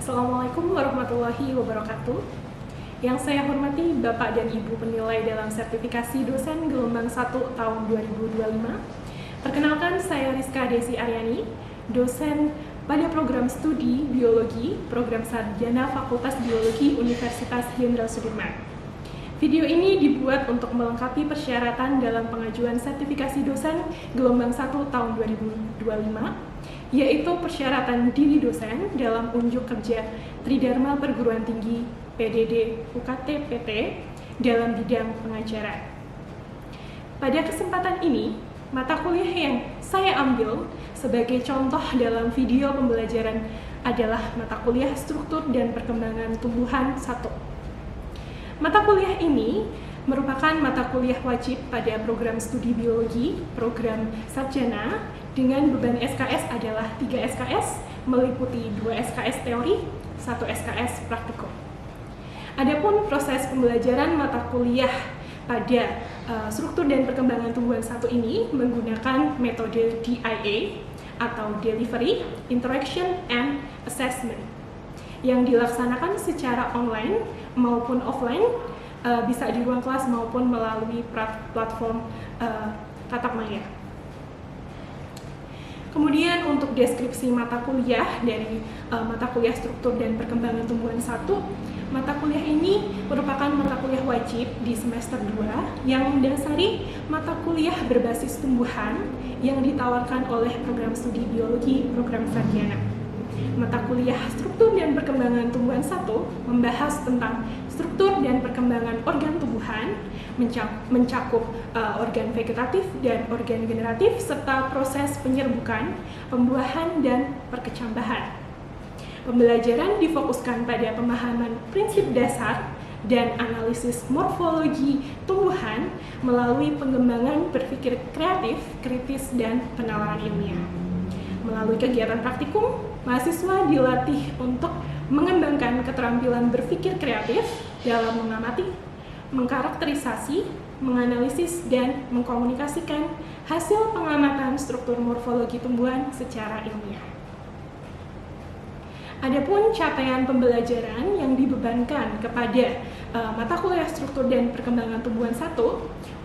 Assalamualaikum warahmatullahi wabarakatuh. Yang saya hormati Bapak dan Ibu penilai dalam sertifikasi dosen gelombang 1 tahun 2025. Perkenalkan, saya Rizka Desi Aryani, dosen pada program studi biologi, program sarjana Fakultas Biologi Universitas Jenderal Sudirman. Video ini dibuat untuk melengkapi persyaratan dalam pengajuan sertifikasi dosen gelombang 1 tahun 2025, yaitu persyaratan diri dosen dalam unjuk kerja Tridharma Perguruan Tinggi PDD UKT PT dalam bidang pengajaran. Pada kesempatan ini, mata kuliah yang saya ambil sebagai contoh dalam video pembelajaran adalah mata kuliah Struktur dan Perkembangan Tumbuhan 1. Mata kuliah ini merupakan mata kuliah wajib pada program studi biologi, program sarjana, dengan beban SKS adalah 3 SKS, meliputi 2 SKS teori, 1 SKS praktikum. Adapun proses pembelajaran mata kuliah pada struktur dan perkembangan tumbuhan 1 ini menggunakan metode DIA atau Delivery, Interaction, and Assessment yang dilaksanakan secara online maupun offline, bisa di ruang kelas maupun melalui platform tatap maya. Kemudian untuk deskripsi mata kuliah dari mata kuliah Struktur dan Perkembangan Tumbuhan 1, mata kuliah ini merupakan mata kuliah wajib di semester 2 yang mendasari mata kuliah berbasis tumbuhan yang ditawarkan oleh program studi biologi program sarjana. Mata kuliah Struktur dan Perkembangan Tumbuhan 1 membahas tentang struktur dan perkembangan organ tumbuhan, mencakup organ vegetatif dan organ generatif, serta proses penyerbukan, pembuahan, dan perkecambahan. Pembelajaran difokuskan pada pemahaman prinsip dasar dan analisis morfologi tumbuhan melalui pengembangan berpikir kreatif, kritis, dan penalaran ilmiah. Melalui kegiatan praktikum, mahasiswa dilatih untuk mengembangkan keterampilan berpikir kreatif dalam mengamati, mengkarakterisasi, menganalisis, dan mengkomunikasikan hasil pengamatan struktur morfologi tumbuhan secara ilmiah. Adapun capaian pembelajaran yang dibebankan kepada mata kuliah Struktur dan Perkembangan Tumbuhan 1,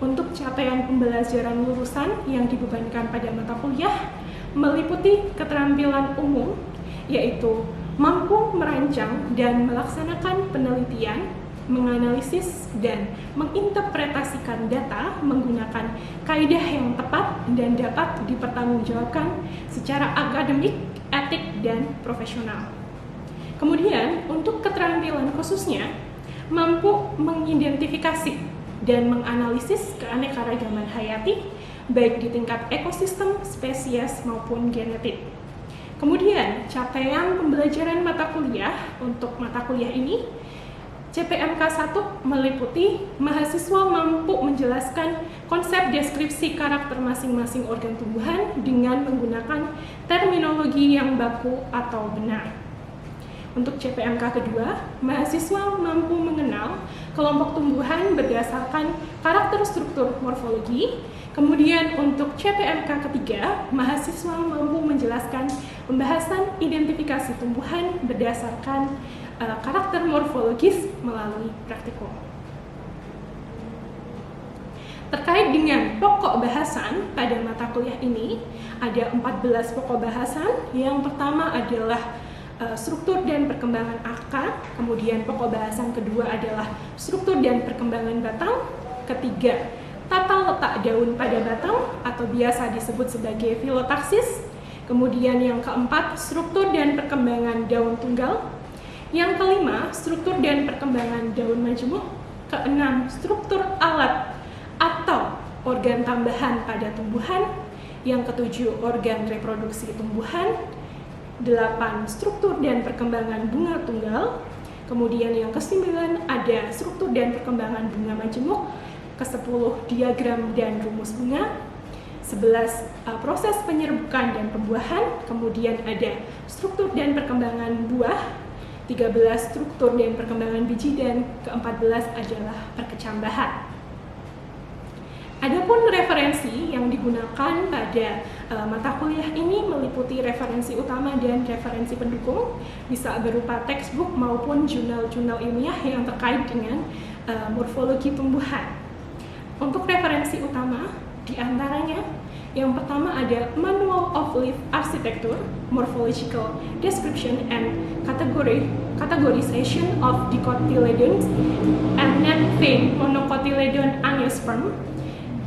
untuk capaian pembelajaran lulusan yang dibebankan pada mata kuliah meliputi keterampilan umum, yaitu mampu merancang dan melaksanakan penelitian, menganalisis dan menginterpretasikan data menggunakan kaidah yang tepat dan dapat dipertanggungjawabkan secara akademik, etik, dan profesional. Kemudian, untuk keterampilan khususnya, mampu mengidentifikasi dan menganalisis keanekaragaman hayati, baik di tingkat ekosistem, spesies, maupun genetik. Kemudian, capaian pembelajaran mata kuliah untuk mata kuliah ini, CPMK 1 meliputi mahasiswa mampu menjelaskan konsep deskripsi karakter masing-masing organ tumbuhan dengan menggunakan terminologi yang baku atau benar. Untuk CPMK kedua, mahasiswa mampu mengenal kelompok tumbuhan berdasarkan karakter struktur morfologi. Kemudian untuk CPMK ketiga, mahasiswa mampu menjelaskan pembahasan identifikasi tumbuhan berdasarkan karakter morfologis melalui praktikum. Terkait dengan pokok bahasan pada mata kuliah ini, ada 14 pokok bahasan. Yang pertama adalah struktur dan perkembangan akar, kemudian pokok bahasan kedua adalah struktur dan perkembangan batang, ketiga tata letak daun pada batang atau biasa disebut sebagai filotaksis, kemudian yang keempat struktur dan perkembangan daun tunggal, yang kelima struktur dan perkembangan daun majemuk, keenam struktur alat atau organ tambahan pada tumbuhan, yang ketujuh organ reproduksi tumbuhan, 8 struktur dan perkembangan bunga tunggal, kemudian yang ke-9 ada struktur dan perkembangan bunga majemuk, ke-10 diagram dan rumus bunga, 11 proses penyerbukan dan pembuahan, kemudian ada struktur dan perkembangan buah, 13 struktur dan perkembangan biji, dan ke-14 adalah perkecambahan. Adapun referensi yang digunakan pada Mata kuliah ini meliputi referensi utama dan referensi pendukung, bisa berupa textbook maupun jurnal-jurnal ilmiah yang terkait dengan morfologi tumbuhan. Untuk referensi utama, diantaranya yang pertama ada Manual of Leaf Architecture, Morphological Description and Categorization of Dicotyledons and Net-Vein Monocotyledon Angiosperm,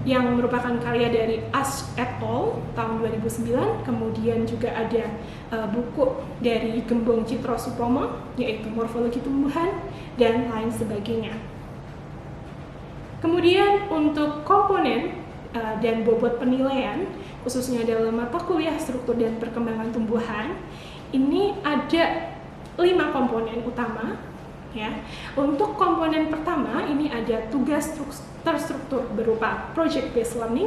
yang merupakan karya dari Ash et al. Tahun 2009. Kemudian juga ada buku dari Gembong Citrosupomo, yaitu Morfologi Tumbuhan dan lain sebagainya. Kemudian untuk komponen dan bobot penilaian, khususnya dalam mata kuliah struktur dan perkembangan tumbuhan, ini ada 5 komponen utama. Ya. Untuk komponen pertama ini ada tugas terstruktur berupa project based learning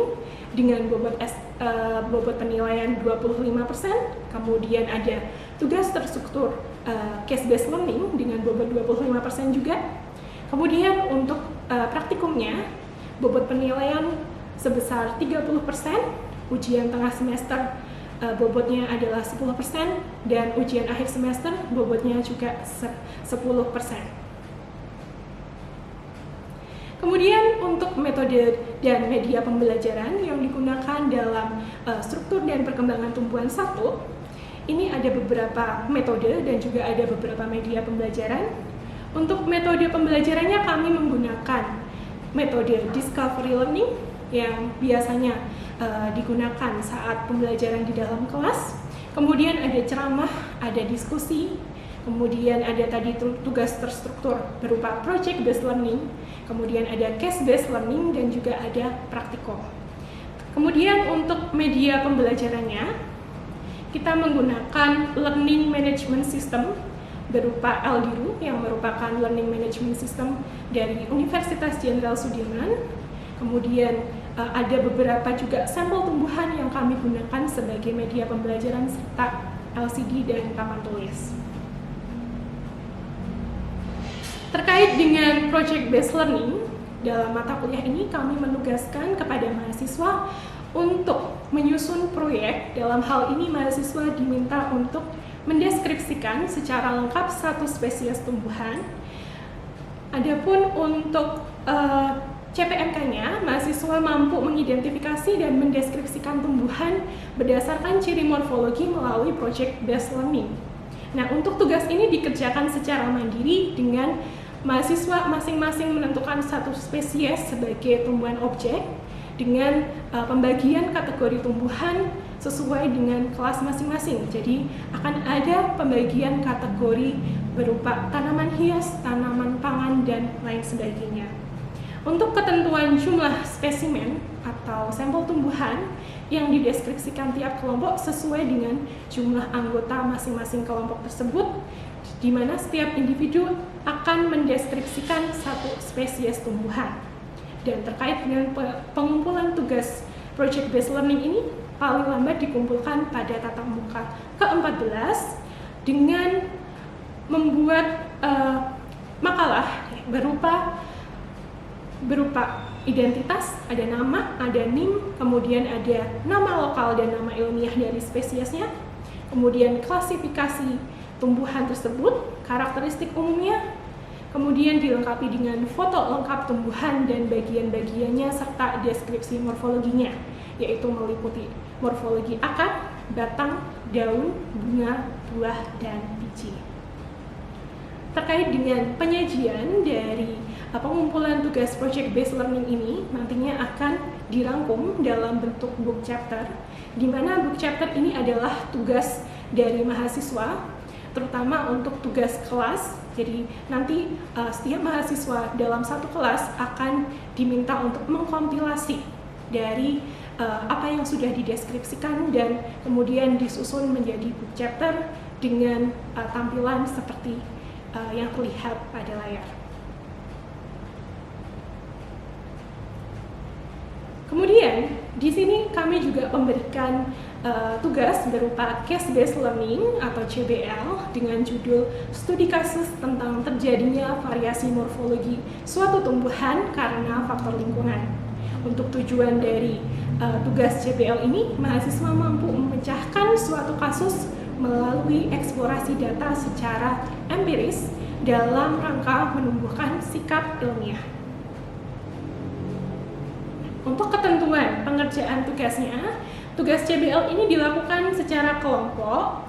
dengan bobot penilaian 25%, kemudian ada tugas terstruktur case based learning dengan bobot 25% juga. Kemudian untuk praktikumnya bobot penilaian sebesar 30%, ujian tengah semester bobotnya adalah 10%, dan ujian akhir semester bobotnya juga 10%. Kemudian untuk metode dan media pembelajaran yang digunakan dalam struktur dan perkembangan tumbuhan 1, ini ada beberapa metode dan juga ada beberapa media pembelajaran. Untuk metode pembelajarannya kami menggunakan metode discovery learning yang biasanya digunakan saat pembelajaran di dalam kelas. Kemudian ada ceramah, ada diskusi, kemudian ada tadi tugas terstruktur berupa project based learning, kemudian ada case based learning, dan juga ada praktikum. Kemudian untuk media pembelajarannya, kita menggunakan learning management system berupa LDIRU yang merupakan learning management system dari Universitas Jenderal Sudirman. Kemudian ada beberapa juga sampel tumbuhan yang kami gunakan sebagai media pembelajaran serta LCD dan papan tulis. Terkait dengan project based learning, dalam mata kuliah ini kami menugaskan kepada mahasiswa untuk menyusun proyek. Dalam hal ini mahasiswa diminta untuk mendeskripsikan secara lengkap satu spesies tumbuhan. Adapun untuk CPMK-nya, mahasiswa mampu mengidentifikasi dan mendeskripsikan tumbuhan berdasarkan ciri morfologi melalui project based learning. Nah, untuk tugas ini dikerjakan secara mandiri dengan mahasiswa masing-masing menentukan satu spesies sebagai tumbuhan objek dengan pembagian kategori tumbuhan sesuai dengan kelas masing-masing. Jadi akan ada pembagian kategori berupa tanaman hias, tanaman pangan, dan lain sebagainya. Untuk ketentuan jumlah spesimen atau sampel tumbuhan yang dideskripsikan tiap kelompok sesuai dengan jumlah anggota masing-masing kelompok tersebut, di mana setiap individu akan mendeskripsikan satu spesies tumbuhan. Dan terkait dengan pengumpulan tugas project based learning ini, paling lambat dikumpulkan pada tatap muka ke-14 dengan membuat makalah berupa identitas, ada nama, ada NIM, kemudian ada nama lokal dan nama ilmiah dari spesiesnya, kemudian klasifikasi tumbuhan tersebut, karakteristik umumnya, kemudian dilengkapi dengan foto lengkap tumbuhan dan bagian-bagiannya serta deskripsi morfologinya, yaitu meliputi morfologi akar, batang, daun, bunga, buah, dan biji. Terkait dengan penyajian dari pengumpulan tugas project based learning ini nantinya akan dirangkum dalam bentuk book chapter, di mana book chapter ini adalah tugas dari mahasiswa, terutama untuk tugas kelas. Jadi nanti setiap mahasiswa dalam satu kelas akan diminta untuk mengkompilasi dari apa yang sudah dideskripsikan dan kemudian disusun menjadi book chapter dengan tampilan seperti yang terlihat pada layar. Kemudian di sini kami juga memberikan tugas berupa case based learning atau CBL dengan judul studi kasus tentang terjadinya variasi morfologi suatu tumbuhan karena faktor lingkungan. Untuk tujuan dari tugas CBL ini, mahasiswa mampu memecahkan suatu kasus melalui eksplorasi data secara empiris dalam rangka menumbuhkan sikap ilmiah. Untuk ketentuan pengerjaan tugasnya, tugas CBL ini dilakukan secara kelompok.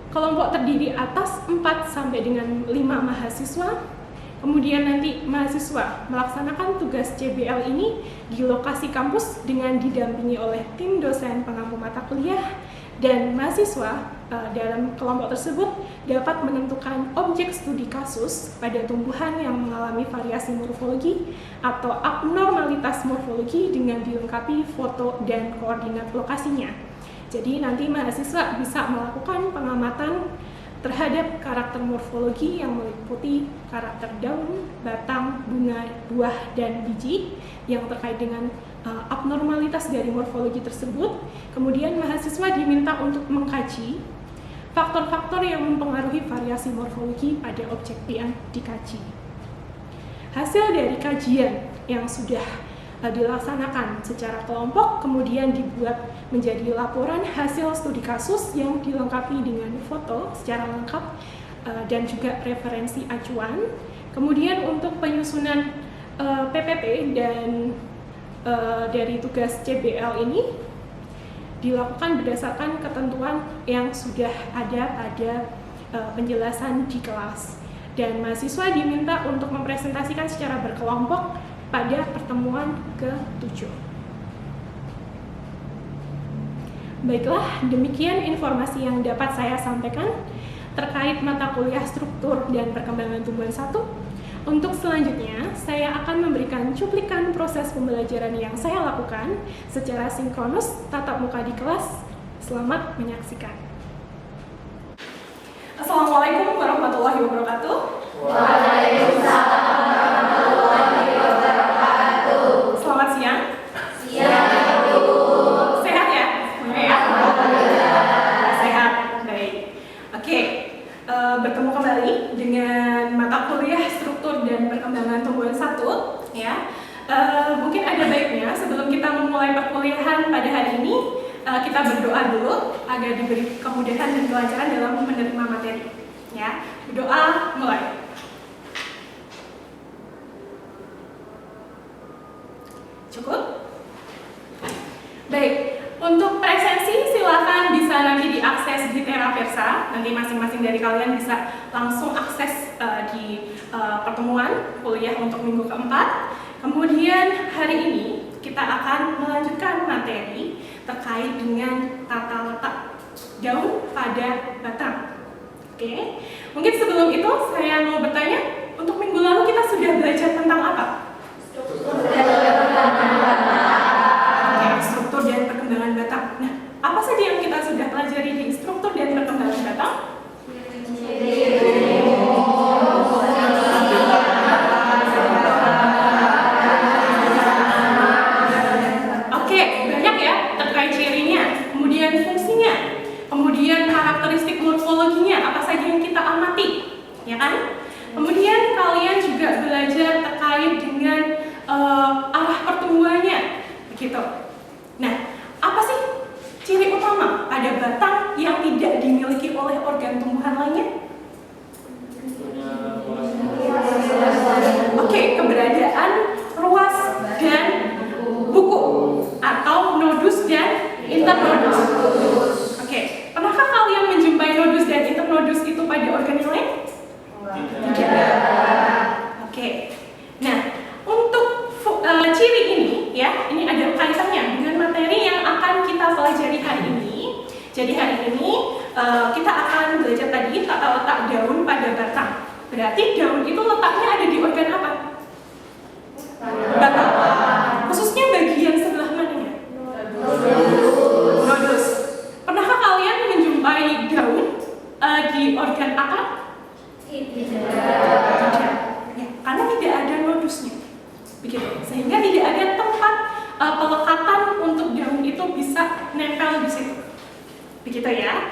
Kelompok terdiri atas 4 sampai dengan 5 mahasiswa. Kemudian nanti mahasiswa melaksanakan tugas CBL ini di lokasi kampus dengan didampingi oleh tim dosen pengampu mata kuliah, dan mahasiswa dalam kelompok tersebut dapat menentukan objek studi kasus pada tumbuhan yang mengalami variasi morfologi atau abnormalitas morfologi dengan dilengkapi foto dan koordinat lokasinya. Jadi nanti mahasiswa bisa melakukan pengamatan terhadap karakter morfologi yang meliputi karakter daun, batang, bunga, buah, dan biji yang terkait dengan abnormalitas dari morfologi tersebut. Kemudian mahasiswa diminta untuk mengkaji faktor-faktor yang mempengaruhi variasi morfologi pada objek yang dikaji. Hasil dari kajian yang sudah dilaksanakan secara kelompok kemudian dibuat menjadi laporan hasil studi kasus yang dilengkapi dengan foto secara lengkap dan juga referensi acuan. Kemudian untuk penyusunan PPT dan dari tugas CBL ini dilakukan berdasarkan ketentuan yang sudah ada pada penjelasan di kelas, dan mahasiswa diminta untuk mempresentasikan secara berkelompok pada pertemuan ke-7. Baiklah, demikian informasi yang dapat saya sampaikan terkait mata kuliah struktur dan perkembangan tumbuhan 1. Untuk selanjutnya, saya akan memberikan cuplikan proses pembelajaran yang saya lakukan secara sinkronus tatap muka di kelas. Selamat menyaksikan. Assalamualaikum warahmatullahi wabarakatuh. Waalaikumsalam warahmatullahi wabarakatuh. Selamat siang. Siang, Bu. Sehat ya? Alhamdulillah. Sehat, baik. Oke, bertemu kembali dengan mata kuliah struktur dan perkembangan tumbuhan 1, ya. Mungkin ada baiknya sebelum kita memulai perkuliahan pada hari ini, kita berdoa dulu agar diberi kemudahan dan kelancaran dalam menerima materi. Ya, berdoa mulai. Cukup? Baik, untuk presensi silakan bisa nanti diakses di Teraversa. Nanti masing-masing dari kalian bisa langsung akses di pertemuan kuliah untuk minggu keempat. Kemudian hari ini kita akan melanjutkan materi terkait dengan tata letak daun pada batang. Oke, mungkin sebelum itu saya mau bertanya, untuk minggu lalu kita sudah belajar tentang apa? Struktur dan perkembangan batang. Nah, apa saja yang kita sudah pelajari di struktur dan perkembangan batang? Oke, banyak ya terkait cirinya, kemudian fungsinya, kemudian karakteristik morfologinya, apa saja yang kita amati, ya kan? Kemudian kalian juga belajar terkait dengan arah pertumbuhannya, begitu. Nah, apa sih ciri utama pada batang yang tidak dimiliki oleh organ tumbuhan lainnya? Oke, keberadaan ruas dan buku atau nodus dan internodus. Oke, pernahkah kalian menjumpai nodus dan internodus itu pada organ yang lain? Tidak. Oke. Nah, untuk ciri ini ya, ini ada kaitannya dengan materi yang akan kita pelajari hari ini. Jadi hari ini kita akan belajar tadi tata letak daun pada batang. Berarti daun itu letaknya ada di organ apa? Batang. Khususnya bagian sebelah mananya? Nodus. Pernahkah kalian menjumpai daun di organ akar? Tidak. Ya, karena tidak ada nodusnya. Begitu. Sehingga tidak ada tempat pelekatan untuk daun itu bisa nempel di situ. Begitu ya.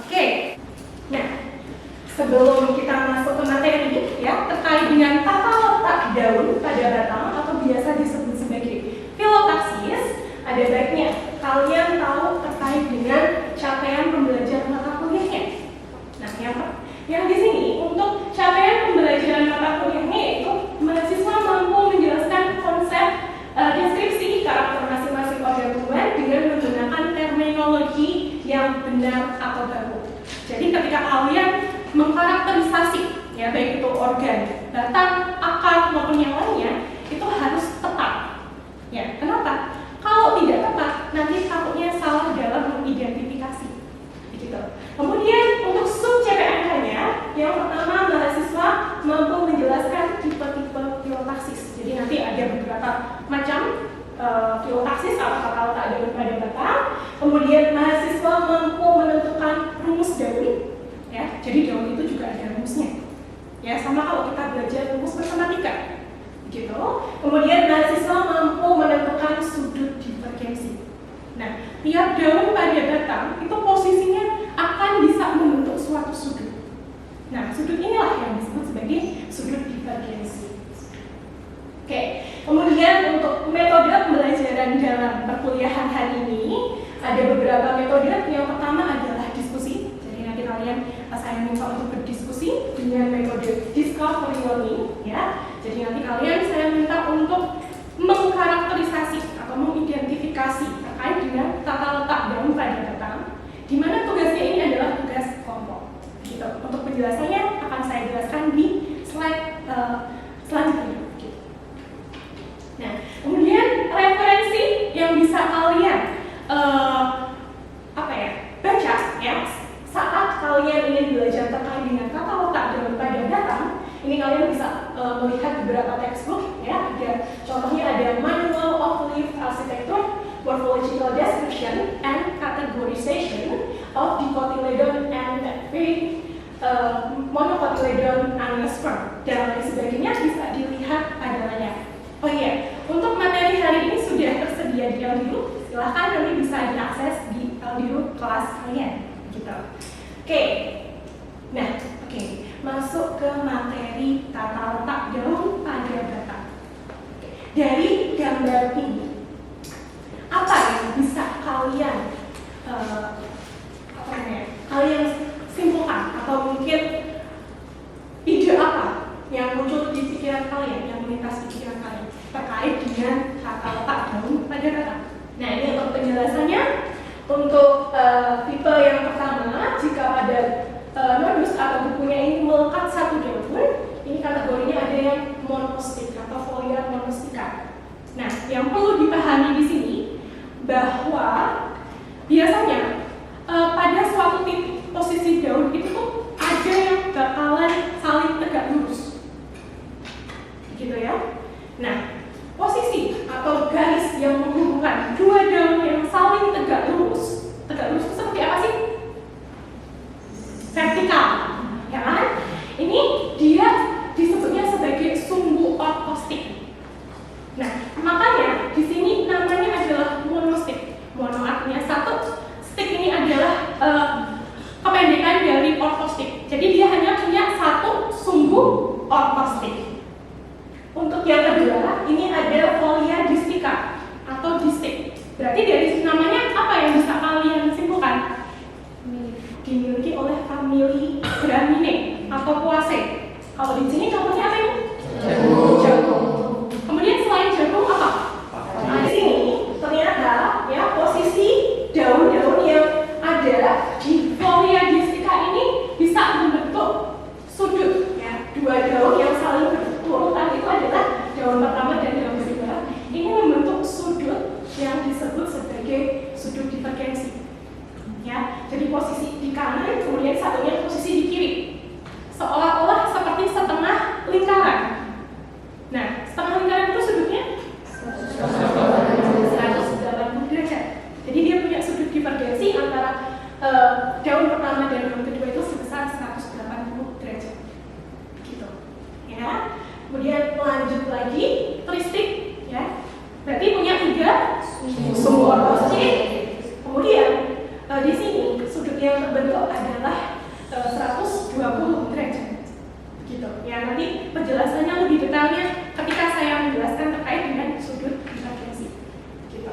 Oke. Nah, sebelum kita masuk ke materi ya terkait dengan tata letak daun pada batang atau biasa disebut sebagai filokasi ada baiknya kalian tahu terkait dengan capaian pembelajaran mata kuliahnya. Nah, yang di sini untuk capaian pembelajaran mata kuliahnya yaitu mahasiswa mampu menjelaskan konsep deskripsi karakter masing-masing organ tubuh dengan menggunakan terminologi yang benar atau baku. Jadi ketika kalian mengkarakterisasi ya baik itu organ, batang, akar maupun yang lainnya itu harus tepat. Ya, kenapa? Kalau tidak tepat nanti takutnya salah dalam mengidentifikasi. Begitu. Kemudian untuk sub CPNK-nya, yang pertama mahasiswa mampu menjelaskan tipe-tipe filotaksis. Jadi nanti ada beberapa macam filotaksis atau kata daun pada batang. Kemudian mahasiswa mampu menentukan rumus daun. Ya, jadi daun itu juga ada rumusnya. Ya, sama kalau kita belajar rumus matematika. Gitu. Kemudian mahasiswa mampu menentukan sudut divergensi. Nah, tiap daun pada batang itu posisinya akan bisa membentuk suatu sudut. Nah, sudut inilah yang disebut sebagai sudut divergensi. Oke, kemudian untuk metode pembelajaran dalam perkuliahan hari ini ada beberapa metode. Yang pertama adalah diskusi. Jadi nanti saya minta untuk berdiskusi dengan metode discovery learning, ya. Jadi nanti saya minta untuk mengkarakterisasi atau mengidentifikasi terkait dengan tata letak daun pada batang, di mana tugasnya ini adalah tugas kelompok. Gitu. Untuk penjelasannya akan saya jelaskan di slide selanjutnya. Gitu. Nah, kemudian referensi yang bisa kalian baca ya saat kalian ingin belajar terkait dengan tata letak daun pada batang. Ini kalian bisa melihat beberapa textbook ya. Contohnya ada Manual of Leaf Architecture, Morphological Description and Categorization of Dicotyledon and Monocotyledon Angiosperm dan lain sebagainya bisa dilihat pada layar. Oh iya, untuk materi hari ini sudah tersedia di Audio. Silahkan nanti bisa diakses di Audio kelas kalian. Gitu. Oke. Nah, masuk ke materi tata letak daun pada batang. Dari gambar ini, apa yang bisa kalian simpulkan atau mungkin ide apa yang muncul di pikiran kalian, yang melintas di pikiran kalian terkait dengan tata letak daun pada batang? Nah, ini untuk penjelasannya. Untuk tipe yang pertama, jika pada nodus atau bukunya ini melekat satu daun, ini kategorinya ada yang monostik atau foliar monostika. Nah, yang perlu dipahami di sini bahwa biasanya pada suatu titik posisi daun itu tuh ada yang bakalan saling tegak lurus, gitu ya. Nah, posisi atau garis yang menghubungkan dua daun yang saling tegak lurus itu seperti apa sih? Vertikal, ya kan? Ini dia disebutnya sebagai sumbu ortostik. Nah, makanya di sini namanya adalah monostik. Mono artinya satu, stick ini adalah kependekan dari ortostik. Jadi dia hanya punya satu sumbu ortostik. Untuk yang kedua, ini ada folia distika atau distik. Berarti dari namanya apa yang bisa kalian simpulkan? Dimiliki oleh famili Gramineae atau Poaceae. Kalau di sini contohnya apa ini? Jagung. Kemudian selain jagung apa? Nah, di sini ternyata ya posisi daun-daun yang ada di folia distika ini bisa membentuk sudut ya. Dua daun yang saling berurutan itu adalah daun pertama dan daun kedua. Ini membentuk sudut yang disebut sebagai sudut divergensi. Ya, jadi posisi di kanan, kemudian satunya posisi di kiri, seolah-olah seperti setengah lingkaran. Nah, setengah lingkaran itu sudutnya 180 derajat. Jadi dia punya sudut divergensi antara daun pertama dan daun kedua itu sebesar 180 derajat. Gitu. Ya. Kemudian lanjut lagi, tristik, ya. Berarti punya 3 sumbu ortostik. Kemudian di sini sudut yang terbentuk adalah 120 derajat. Gitu. Ya, nanti penjelasannya lebih detailnya ketika saya menjelaskan terkait dengan sudut divergensi. Gitu.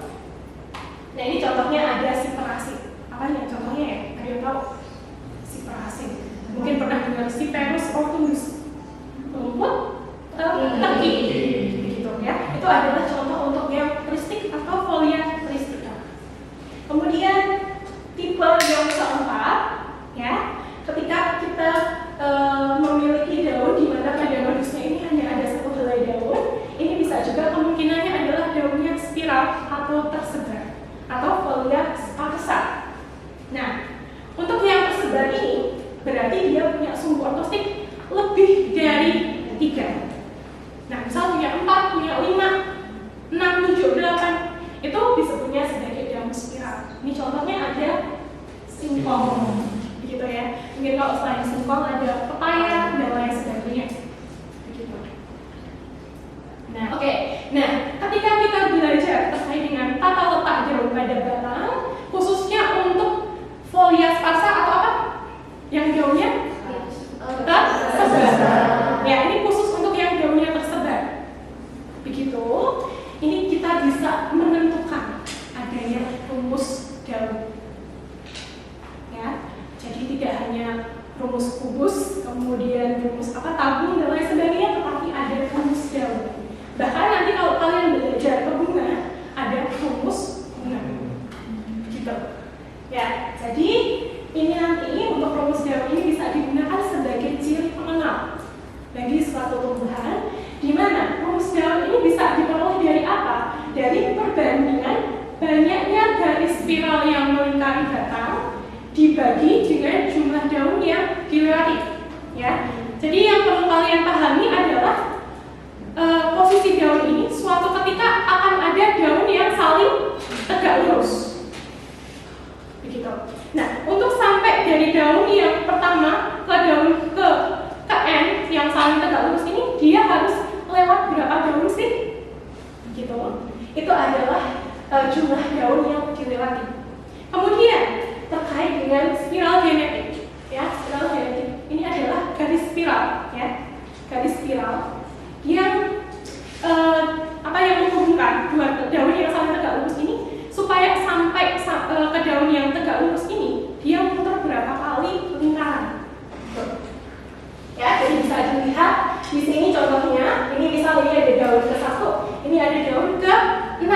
kubus, kemudian rumus tabung dan lain sebagainya, tetapi ada rumus daun. Bahkan nanti kalau kalian belajar ke bunga, ada rumus bunga. Gitu. Ya, jadi ini nanti untuk rumus daun ini bisa digunakan sebagai ciri pengenal bagi suatu tumbuhan, di mana rumus daun ini bisa diperoleh dari apa? Dari perbandingan banyaknya garis spiral yang melingkari batang dibagi dengan jumlah daun yang dilewati. Ya, jadi yang perlu kalian pahami adalah posisi daun ini suatu ketika akan ada daun yang saling tegak lurus. Begitu. Nah, untuk sampai dari daun yang pertama ke daun ke N yang saling tegak lurus ini, dia harus lewat berapa daun sih? Begitu. Itu adalah jumlah daun yang dilewati. Kemudian terkait dengan spiral genetik, ya, spiral genetik ini adalah garis spiral, ya, garis spiral yang yang menghubungkan dua daun yang saling tegak lurus ini supaya sampai ke daun yang tegak lurus ini dia muter berapa kali lingkaran. Ya, jadi bisa dilihat di sini contohnya, ini misalnya ada daun ke-1, ini ada daun ke-6.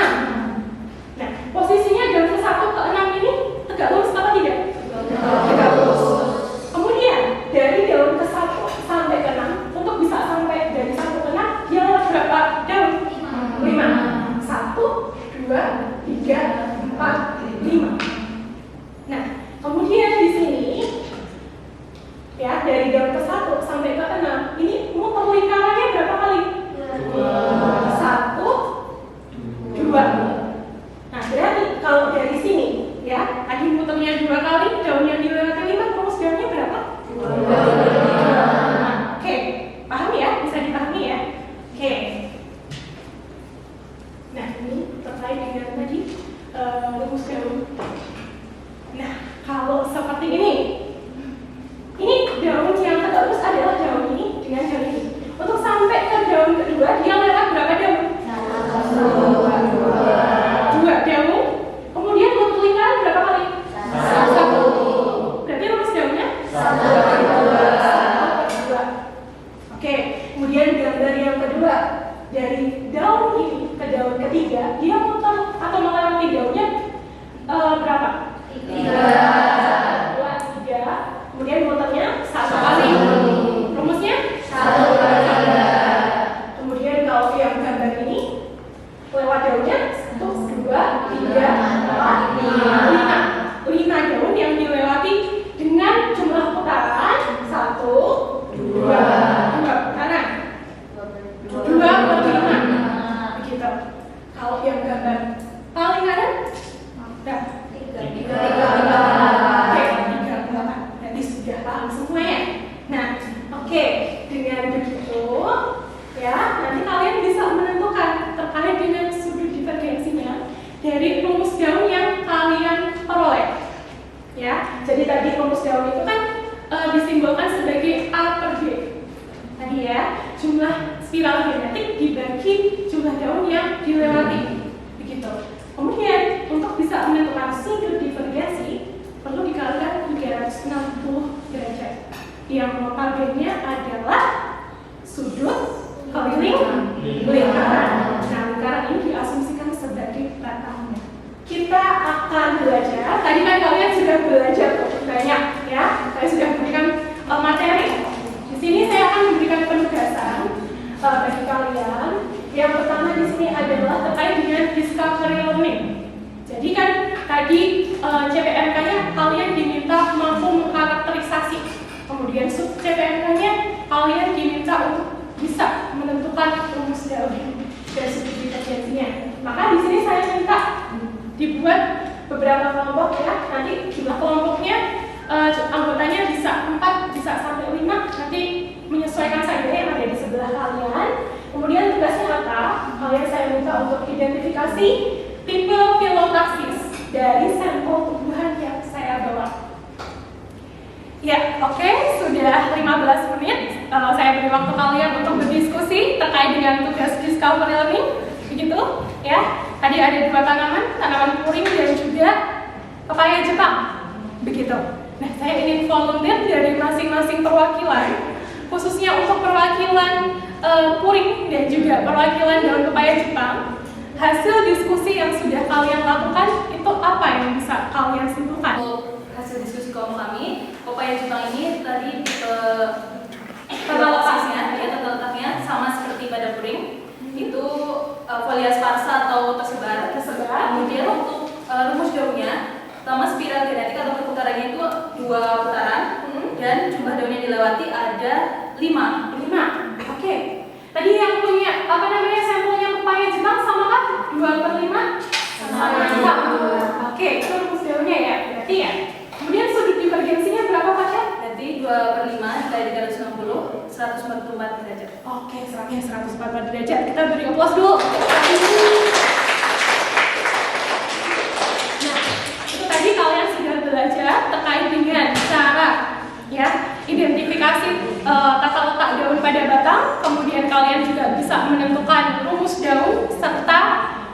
Nah, posisinya daun ke-1 ke-6 ini tegak lurus apa tidak? Tegak lurus. Kemudian dari daun ke-1 sampai ke-6, untuk bisa sampai dari 1 ke 6, dia lewat berapa daun? 5. 1, 2, 3, 4, 5. Nah, kemudian di sini ya, dari daun ke-1 sampai ke 6, ini muter lingkarannya berapa kali? 1, 2. Nah, berarti kalau dari sini ya, tadi muternya 2 kali, daun yang dilewati 5, rumus daunnya berapa? 2. Oke, paham ya? Bisa dipahami ya? Oke. Nah, ini terkait dengan tadi rumus daun. Nah, kalau seperti ini daun yang tegak lurus adalah daun ini dengan daun ini. Untuk sampai ke daun kedua, dia lewat berapa daun? 2 daun. Kemudian muter lingkaran berapa kali? 1. Berarti rumus daunnya 1/2. Oke, kemudian gambar yang kedua, dari daun ini ke daun ketiga, dia muter atau melewati daunnya berapa? 3. Kemudian muternya 1 kali. Rumusnya 1/3. Kemudian kalau yang gambar ini lewat daunnya 1, 2, 3, 4, 5. 5 daun yang dilewati dengan jumlah putaran 1, 2 putaran. 2/5. Begitu. Kalau yang gambar paling kanan, berapa? 3/8. Berarti sudah paham semuanya. Nah, oke, dengan begitu ya, nanti kalian bisa menentukan terkait dengan sudut divergensinya dari rumus daun yang kalian peroleh. Ya, jadi tadi rumus daun itu kan disimbolkan sebagai A/B. Tadi ya, jumlah spiral genetik dibagi jumlah daun yang dilewati. Begitu. Kemudian untuk bisa menentukan sudut divergensi perlu dikalikan 360 derajat. Yang notabene adalah sudut keliling lingkaran. Nah, lingkaran ini diasumsikan sebagai batangnya. Kita akan belajar. Tadi kan kalian sudah belajar banyak, ya. Saya sudah memberikan materi. Di sini saya akan memberikan penugasan bagi kalian. Yang pertama di sini adalah terkait dengan discovery learning. Jadi kan tadi CPNK-nya kalian diminta mampu mengkarakterisasi. Kemudian sub CPNK-nya kalian diminta untuk bisa menentukan rumus daun dan sudut divergensinya. Maka di sini saya minta dibuat beberapa kelompok ya. Nanti jumlah kelompoknya anggotanya bisa 4, bisa sampai 5. Nanti menyesuaikan saja yang ada di sebelah kalian. Kemudian tugasnya apa? Kalian saya minta untuk identifikasi tipe filopraksis dari sampel tumbuhan yang saya bawa. Ya, oke, sudah 15 menit. Saya beri waktu kalian untuk berdiskusi terkait dengan tugas discovery learning. Begitu, ya. Tadi ada 2 tanaman puring dan juga pepaya Jepang. Begitu. Nah, saya ingin volunteer dari masing-masing perwakilan, khususnya untuk perwakilan puring dan juga perwakilan daun pepaya Jepang. Hasil diskusi yang sudah kalian lakukan itu apa yang bisa kalian simpulkan? Untuk hasil diskusi kaum kami, pepaya Jepang ini tadi tata letaknya sama seperti pada puring. Itu folia sparsa atau tersebar. Kemudian untuk rumus daunnya, pertama spiral genetik atau perputarannya itu 2 putaran, dan jumlah daun yang dilewati ada 5. Oke. Tadi yang punya sampelnya pepaya Jepang sama kan? 2/5? Sama. Oke, itu rumus daunnya ya. Berarti ya. Kemudian sudut divergensinya berapa Pak? Berarti 2/5 dikali 360, 144 derajat. Oke, 144 derajat. Kita beri aplaus dulu. Nah, itu tadi kalian sudah belajar terkait dengan cara ya identifikasi tata letak daun pada batang. Kemudian kalian juga bisa menentukan rumus daun serta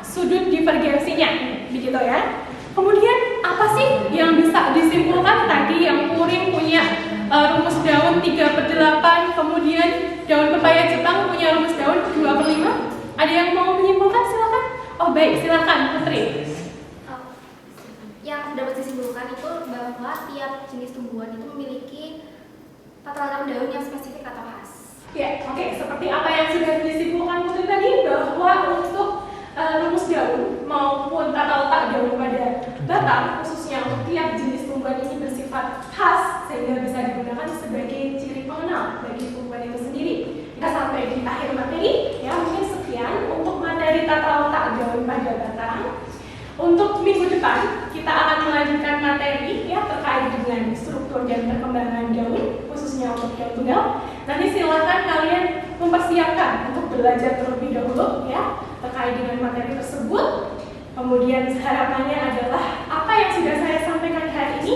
sudut divergensinya, begitu ya. Kemudian apa sih yang bisa disimpulkan tadi yang puring punya rumus daun 3/8, kemudian daun pepaya Jepang punya rumus daun 2/5. Ada yang mau menyimpulkan? Silakan. Oh baik, silakan Putri. Yang dapat disimpulkan itu bahwa tiap jenis tumbuhan itu memiliki tata letak daun yang spesifik atau khas. Ya, oke. Seperti apa yang sudah disimpulkan Putri tadi, bahwa untuk rumus daun maupun tata letak daun pada batang, khususnya untuk tiap jenis tumbuhan ini bersifat khas sehingga bisa digunakan sebagai ciri pengenal bagi tumbuhan itu sendiri. Kita sampai di akhir materi, ya mungkin sekian untuk materi tata letak daun pada batang. Untuk minggu depan kita akan melanjutkan materi ya terkait dengan struktur dan perkembangan daun, khususnya untuk daun tunggal. Nanti silakan kalian mempersiapkan untuk belajar terlebih dahulu ya terkait dengan materi tersebut. Kemudian harapannya adalah apa yang sudah saya sampaikan hari ini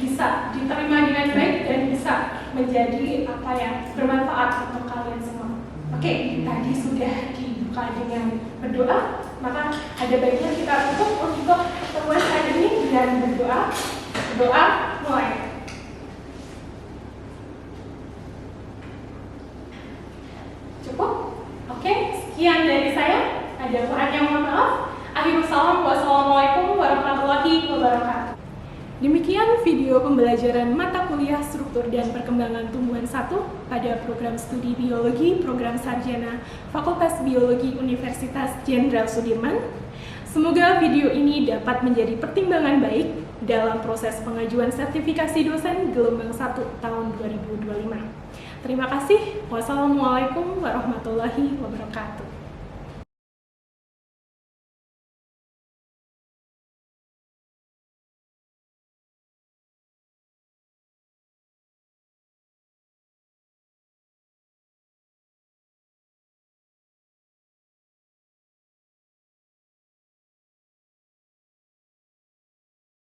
bisa diterima dengan baik dan bisa menjadi apa yang bermanfaat untuk kalian semua. Oke, tadi sudah dibuka dengan berdoa, maka ada baiknya kita tutup untuk pertemuan hari ini dengan berdoa. Berdoa mulai. Cukup? Oke, sekian dari saya. Ada kurang yang mohon maaf. Wassalamualaikum warahmatullahi wabarakatuh. Demikian video pembelajaran mata kuliah struktur dan perkembangan tumbuhan 1 pada program studi biologi program sarjana Fakultas Biologi Universitas Jenderal Sudirman. Semoga video ini dapat menjadi pertimbangan baik dalam proses pengajuan sertifikasi dosen gelombang 1 tahun 2025. Terima kasih. Wassalamualaikum warahmatullahi wabarakatuh.